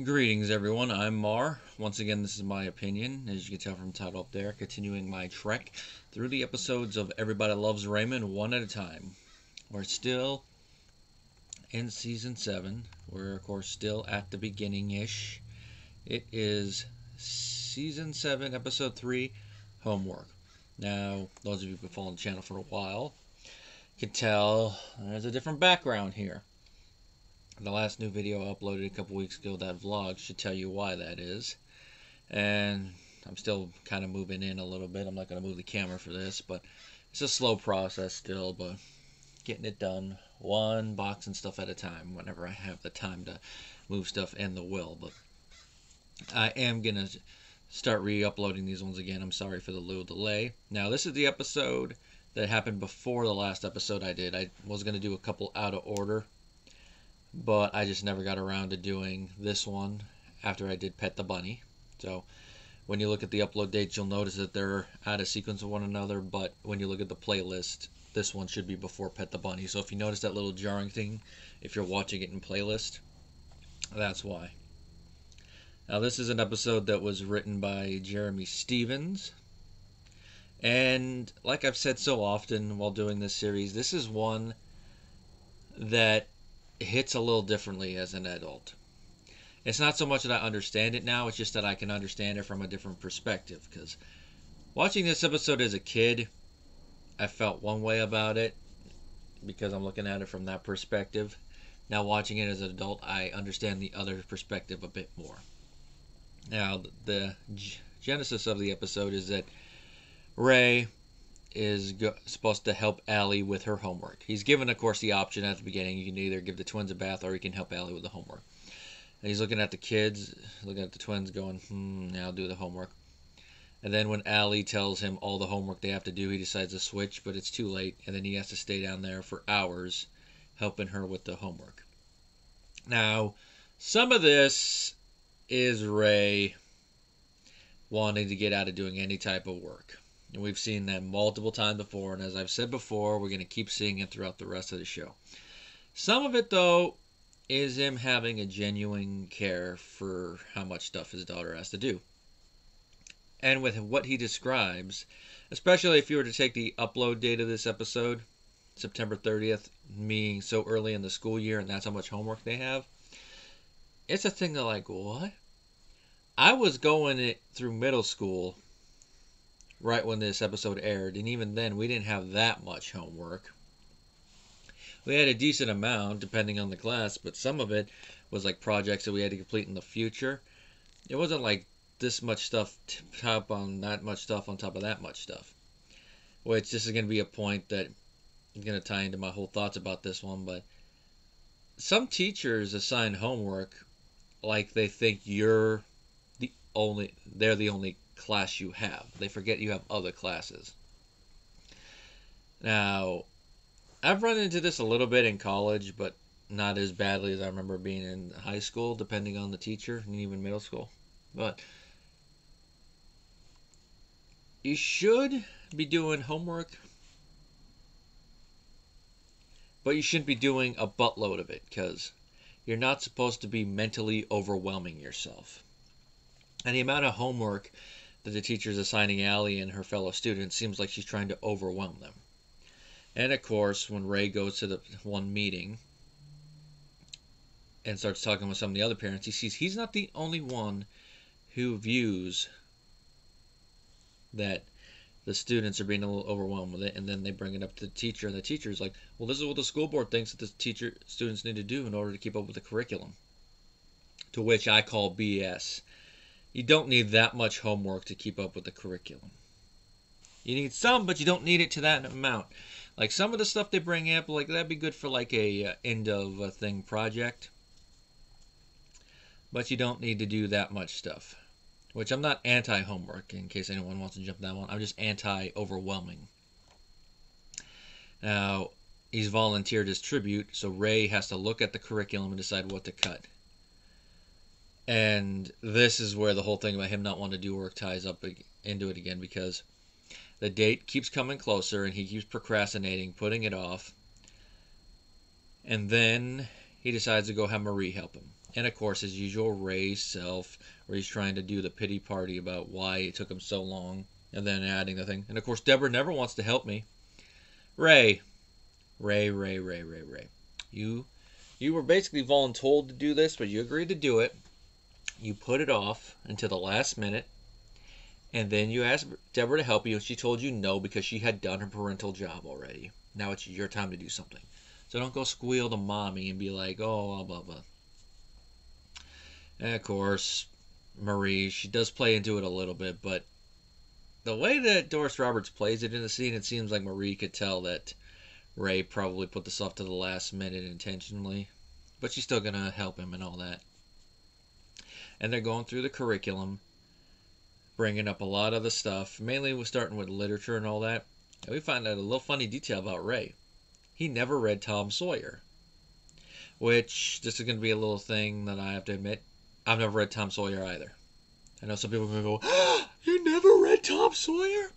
Greetings everyone, I'm Mar. Once again, this is my opinion, as you can tell from the title up there, continuing my trek through the episodes of Everybody Loves Raymond one at a time. We're still in Season 7. We're, of course, still at the beginning-ish. It is Season 7, Episode 3, Homework. Now, those of you who've been following the channel for a while can tell there's a different background here. The last new video I uploaded a couple weeks ago, that vlog, should tell you why that is. And I'm still kind of moving in a little bit. I'm not going to move the camera for this, but it's a slow process still, but getting it done one box and stuff at a time whenever I have the time to move stuff and the will. But I am going to start re-uploading these ones again. I'm sorry for the little delay. Now, this is the episode that happened before the last episode I did. I was going to do a couple out of order, but I just never got around to doing this one after I did Pet the Bunny. So when you look at the upload dates, you'll notice that they're out of sequence of one another, but when you look at the playlist, this one should be before Pet the Bunny. So if you notice that little jarring thing, if you're watching it in playlist, that's why. Now, this is an episode that was written by Jeremy Stevens. And like I've said so often while doing this series, this is one that hits a little differently as an adult. It's not so much that I understand it now, it's just that I can understand it from a different perspective. Because watching this episode as a kid, I felt one way about it because I'm looking at it from that perspective. Now watching it as an adult, I understand the other perspective a bit more. Now, the genesis of the episode is that Ray is supposed to help Allie with her homework. He's given, of course, the option at the beginning. You can either give the twins a bath or you can help Allie with the homework. And he's looking at the kids, looking at the twins going, now do the homework. And then when Allie tells him all the homework they have to do, he decides to switch, but it's too late. And then he has to stay down there for hours helping her with the homework. Now, some of this is Ray wanting to get out of doing any type of work. And we've seen that multiple times before, and as I've said before, we're going to keep seeing it throughout the rest of the show. Some of it, though, is him having a genuine care for how much stuff his daughter has to do. And with what he describes, especially if you were to take the upload date of this episode, September 30th, being so early in the school year, and that's how much homework they have, it's a thing that, like, what? I was going it through middle school right when this episode aired, and even then we didn't have that much homework. We had a decent amount depending on the class, but some of it was like projects that we had to complete in the future. It wasn't like this much stuff top on that much stuff on top of that much stuff, which this is going to be a point that is going to tie into my whole thoughts about this one. But some teachers assign homework like they think they're the only class you have. They forget you have other classes. Now, I've run into this a little bit in college, but not as badly as I remember being in high school, depending on the teacher, and even middle school. But you should be doing homework, but you shouldn't be doing a buttload of it, because you're not supposed to be mentally overwhelming yourself. And the amount of homework that the teacher is assigning Allie and her fellow students seems like she's trying to overwhelm them. And of course, when Ray goes to the one meeting and starts talking with some of the other parents, he sees he's not the only one who views that the students are being a little overwhelmed with it. And then they bring it up to the teacher, and the teacher is like, well, this is what the school board thinks that the students need to do in order to keep up with the curriculum. To which I call BS. You don't need that much homework to keep up with the curriculum. You need some, but you don't need it to that amount. Like some of the stuff they bring up, like that'd be good for like a end of a thing project. But you don't need to do that much stuff. Which I'm not anti-homework, in case anyone wants to jump that one. I'm just anti-overwhelming. Now, he's volunteered his tribute, so Ray has to look at the curriculum and decide what to cut. And this is where the whole thing about him not wanting to do work ties up into it again, because the date keeps coming closer and he keeps procrastinating, putting it off. And then he decides to go have Marie help him. And of course, as usual, Ray's self, where he's trying to do the pity party about why it took him so long, and then adding the thing. And of course, Deborah never wants to help me. Ray, Ray. You were basically voluntold to do this, but you agreed to do it. You put it off until the last minute, and then you asked Deborah to help you, and she told you no because she had done her parental job already. Now it's your time to do something. So don't go squeal to mommy and be like, oh, blah, blah, blah. And of course, Marie, she does play into it a little bit, but the way that Doris Roberts plays it in the scene, it seems like Marie could tell that Ray probably put this off to the last minute intentionally. But she's still going to help him and all that. And they're going through the curriculum, bringing up a lot of the stuff. Mainly we're starting with literature and all that. And we find out a little funny detail about Ray. He never read Tom Sawyer. Which, this is going to be a little thing that I have to admit. I've never read Tom Sawyer either. I know some people are going to go, ah, you never read Tom Sawyer?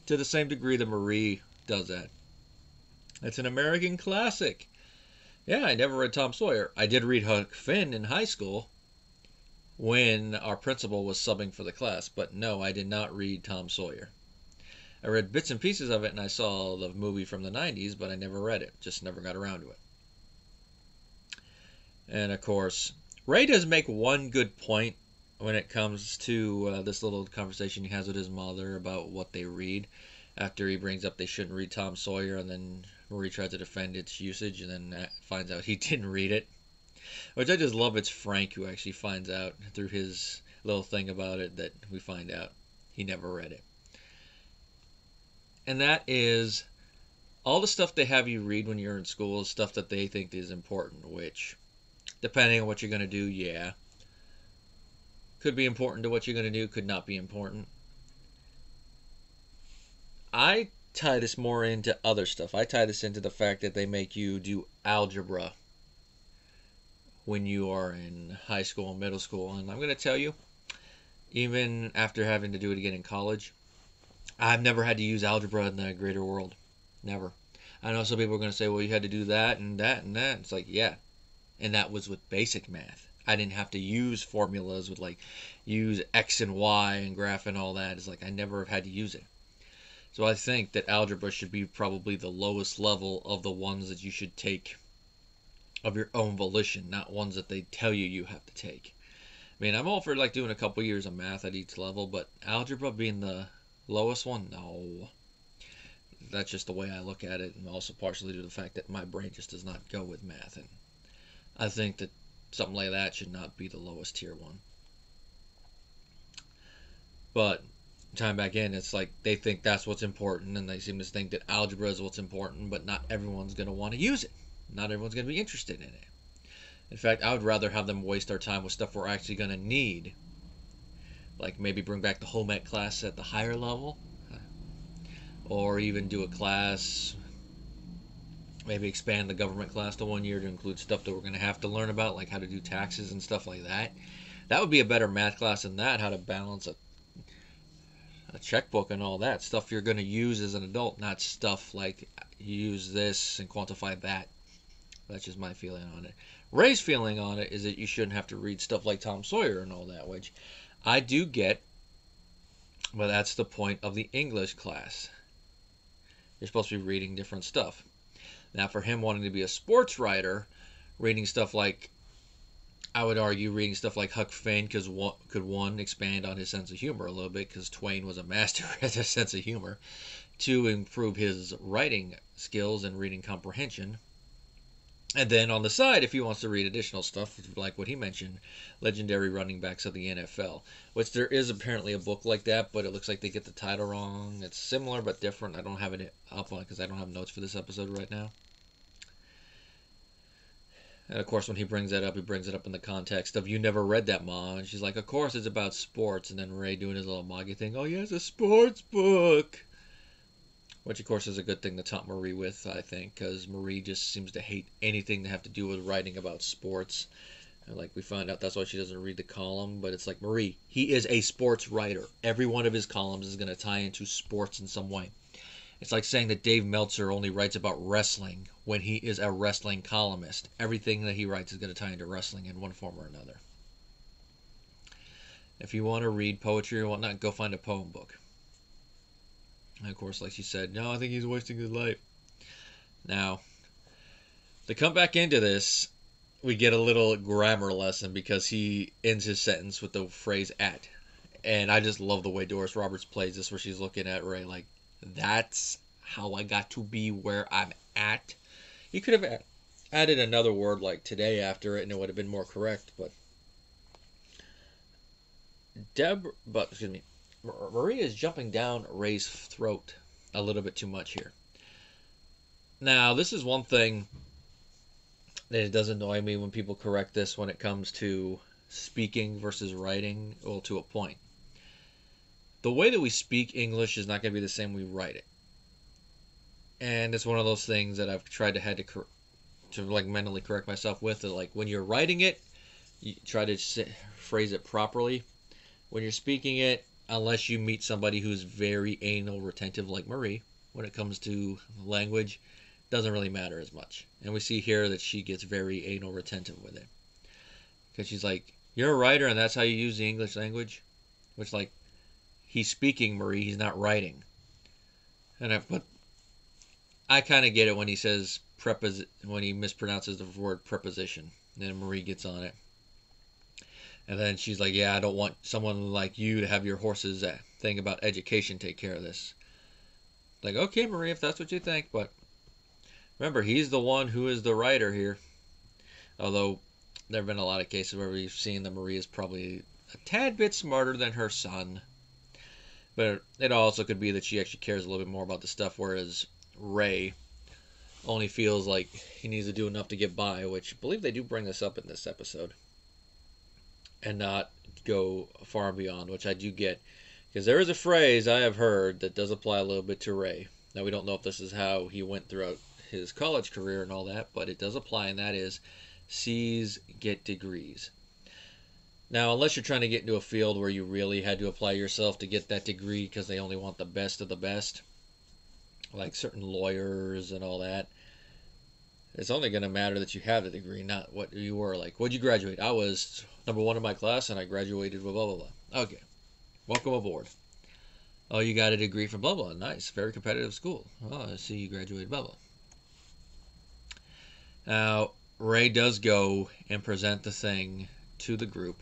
To the same degree that Marie does that. It's an American classic. Yeah, I never read Tom Sawyer. I did read Huck Finn in high school when our principal was subbing for the class. But no, I did not read Tom Sawyer. I read bits and pieces of it, and I saw the movie from the 90s, but I never read it. Just never got around to it. And, of course, Ray does make one good point when it comes to this little conversation he has with his mother about what they read. After he brings up they shouldn't read Tom Sawyer, and then Marie tries to defend its usage, and then finds out he didn't read it. Which I just love. It's Frank who actually finds out through his little thing about it that we find out he never read it. And that is all the stuff they have you read when you're in school is stuff that they think is important, which, depending on what you're going to do, yeah. Could be important to what you're going to do, could not be important. I tie this more into other stuff. I tie this into the fact that they make you do algebra when you are in high school and middle school. And I'm going to tell you, even after having to do it again in college, I've never had to use algebra in the greater world. Never. I know some people are going to say, well, you had to do that and that and that. It's like, yeah. And that was with basic math. I didn't have to use formulas with use X and Y and graph and all that. It's like I never have had to use it. So I think that algebra should be probably the lowest level of the ones that you should take of your own volition, not ones that they tell you have to take. I mean, I'm all for doing a couple years of math at each level, but algebra being the lowest one, no. That's just the way I look at it, and also partially due to the fact that my brain just does not go with math. And I think that something like that should not be the lowest tier one. But time back in, it's like they think that's what's important, and they seem to think that algebra is what's important, but not everyone's going to want to use it. Not everyone's going to be interested in it. In fact, I would rather have them waste our time with stuff we're actually going to need. Like maybe bring back the home ec class at the higher level. Or even do a class, maybe expand the government class to 1 year to include stuff that we're going to have to learn about, like how to do taxes and stuff like that. That would be a better math class than that, how to balance a checkbook and all that. Stuff you're going to use as an adult, not stuff like use this and quantify that. That's just my feeling on it. Ray's feeling on it is that you shouldn't have to read stuff like Tom Sawyer and all that, which I do get, but that's the point of the English class. You're supposed to be reading different stuff. Now, for him wanting to be a sports writer, reading stuff like, I would argue, reading stuff like Huck Finn could one, expand on his sense of humor a little bit, because Twain was a master at his sense of humor. Two, improve his writing skills and reading comprehension. And then on the side, if he wants to read additional stuff, like what he mentioned, legendary running backs of the NFL, which there is apparently a book like that, but it looks like they get the title wrong. It's similar but different. I don't have it up on it because I don't have notes for this episode right now. And of course, when he brings that up, he brings it up in the context of, you never read that, Mom. And she's like, of course it's about sports. And then Ray doing his little moggy thing, oh yeah, it's a sports book. Which, of course, is a good thing to taunt Marie with, I think, because Marie just seems to hate anything to have to do with writing about sports. And like we find out, that's why she doesn't read the column. But it's like, Marie, he is a sports writer. Every one of his columns is going to tie into sports in some way. It's like saying that Dave Meltzer only writes about wrestling when he is a wrestling columnist. Everything that he writes is going to tie into wrestling in one form or another. If you want to read poetry or whatnot, go find a poem book. And of course, like she said, no, I think he's wasting his life. Now, to come back into this, we get a little grammar lesson because he ends his sentence with the phrase at. And I just love the way Doris Roberts plays this, where she's looking at Ray like, that's how I got to be where I'm at. You could have added another word like today after it and it would have been more correct, but Maria is jumping down Ray's throat a little bit too much here. Now, this is one thing that it does annoy me when people correct this when it comes to speaking versus writing, well, to a point. The way that we speak English is not going to be the same we write it. And it's one of those things that I've tried to like mentally correct myself with. Like when you're writing it, you try to phrase it properly. When you're speaking it, unless you meet somebody who's very anal retentive like Marie, when it comes to language, doesn't really matter as much. And we see here that she gets very anal retentive with it. Because she's like, you're a writer and that's how you use the English language? Which, like, he's speaking, Marie, he's not writing. But I kind of get it when he says when he mispronounces the word preposition. And then Marie gets on it. And then she's like, yeah, I don't want someone like you to have your horse's thing about education take care of this. Like, okay, Marie, if that's what you think. But remember, he's the one who is the writer here. Although there have been a lot of cases where we've seen that Marie is probably a tad bit smarter than her son. But it also could be that she actually cares a little bit more about the stuff, whereas Ray only feels like he needs to do enough to get by, which I believe they do bring this up in this episode. And not go far and beyond, which I do get. Because there is a phrase I have heard that does apply a little bit to Ray. Now, we don't know if this is how he went throughout his college career and all that, but it does apply, and that is C's get degrees. Now, unless you're trying to get into a field where you really had to apply yourself to get that degree because they only want the best of the best, like certain lawyers and all that, it's only going to matter that you have the degree, not what you were. Like, what'd you graduate? I was number one in my class, and I graduated with blah, blah, blah. Okay, welcome aboard. Oh, you got a degree from blah, blah. Nice, very competitive school. Oh, I see you graduated blah, blah. Now, Ray does go and present the thing to the group,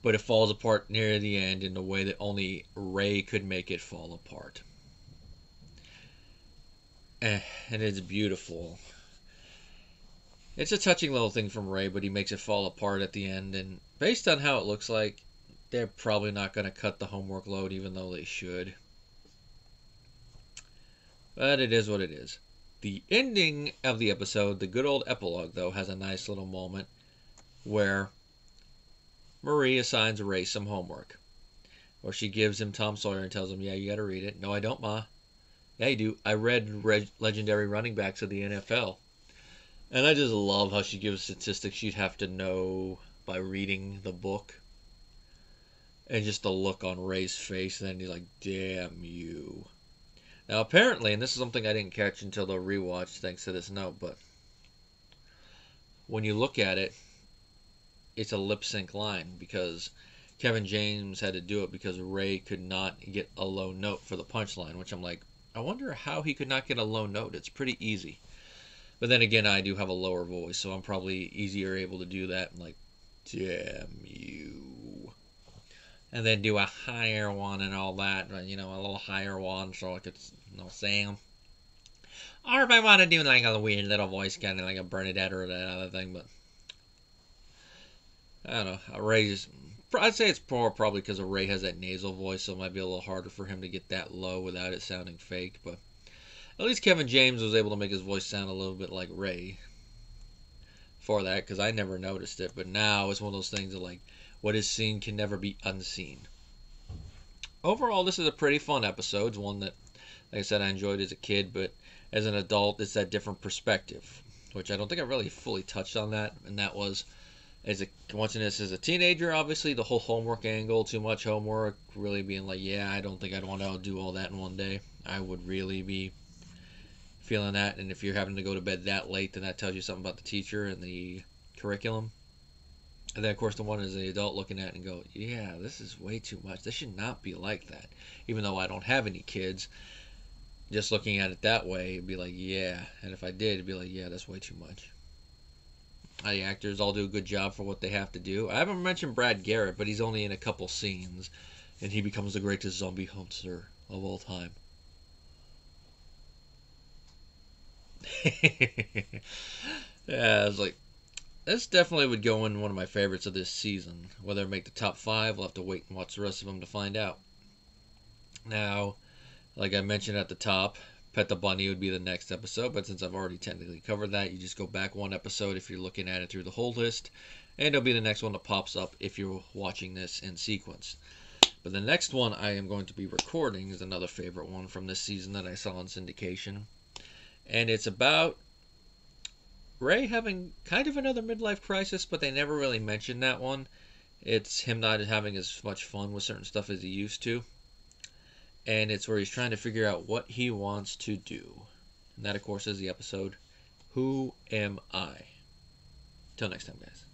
but it falls apart near the end in a way that only Ray could make it fall apart. And it's beautiful. It's a touching little thing from Ray, but he makes it fall apart at the end. And based on how it looks like, they're probably not going to cut the homework load, even though they should. But it is what it is. The ending of the episode, the good old epilogue, though, has a nice little moment where Marie assigns Ray some homework. Or she gives him Tom Sawyer and tells him, yeah, you got to read it. No, I don't, Ma. Yeah, you do. I read legendary running backs of the NFL. And I just love how she gives statistics you'd have to know by reading the book. And just the look on Ray's face, and then he's like, damn you. Now, apparently, and this is something I didn't catch until the rewatch, thanks to this note, but when you look at it, it's a lip sync line, because Kevin James had to do it because Ray could not get a low note for the punchline, which I'm like, I wonder how he could not get a low note. It's pretty easy. But then again, I do have a lower voice, so I'm probably easier able to do that. I'm like, damn you. And then do a higher one and all that, you know, a little higher one so I could, you know, say them. Or if I want to do like a weird little voice, kind of like a Bernadette or that other thing, but I don't know. Ray's, I'd say it's more probably because Ray has that nasal voice, so it might be a little harder for him to get that low without it sounding fake, but at least Kevin James was able to make his voice sound a little bit like Ray for that, because I never noticed it. But now it's one of those things that, like, what is seen can never be unseen. Overall, this is a pretty fun episode. It's one that, like I said, I enjoyed as a kid, but as an adult, it's that different perspective, which I don't think I really fully touched on that, and that was Watching this as a teenager, obviously the whole homework angle, too much homework, really being like, yeah, I don't think I'd want to do all that in one day. I would really be feeling that. And if you're having to go to bed that late, then that tells you something about the teacher and the curriculum. And then, of course, the one as an adult looking at it and go, yeah, this is way too much. This should not be like that. Even though I don't have any kids, just looking at it that way, it'd be like, yeah. And if I did, it'd be like, yeah, that's way too much. The actors all do a good job for what they have to do. I haven't mentioned Brad Garrett, but he's only in a couple scenes, and he becomes the greatest zombie hunter of all time. Yeah, I was like, this definitely would go in one of my favorites of this season. Whether it make the top 5, we'll have to wait and watch the rest of them to find out. Now, like I mentioned at the top, Pet the Bunny would be the next episode, but since I've already technically covered that, you just go back one episode if you're looking at it through the whole list, and it'll be the next one that pops up if you're watching this in sequence. But the next one I am going to be recording is another favorite one from this season that I saw on syndication, and it's about Ray having kind of another midlife crisis, but they never really mentioned that one. It's him not having as much fun with certain stuff as he used to. And it's where he's trying to figure out what he wants to do. And that, of course, is the episode, Who Am I? Till next time, guys.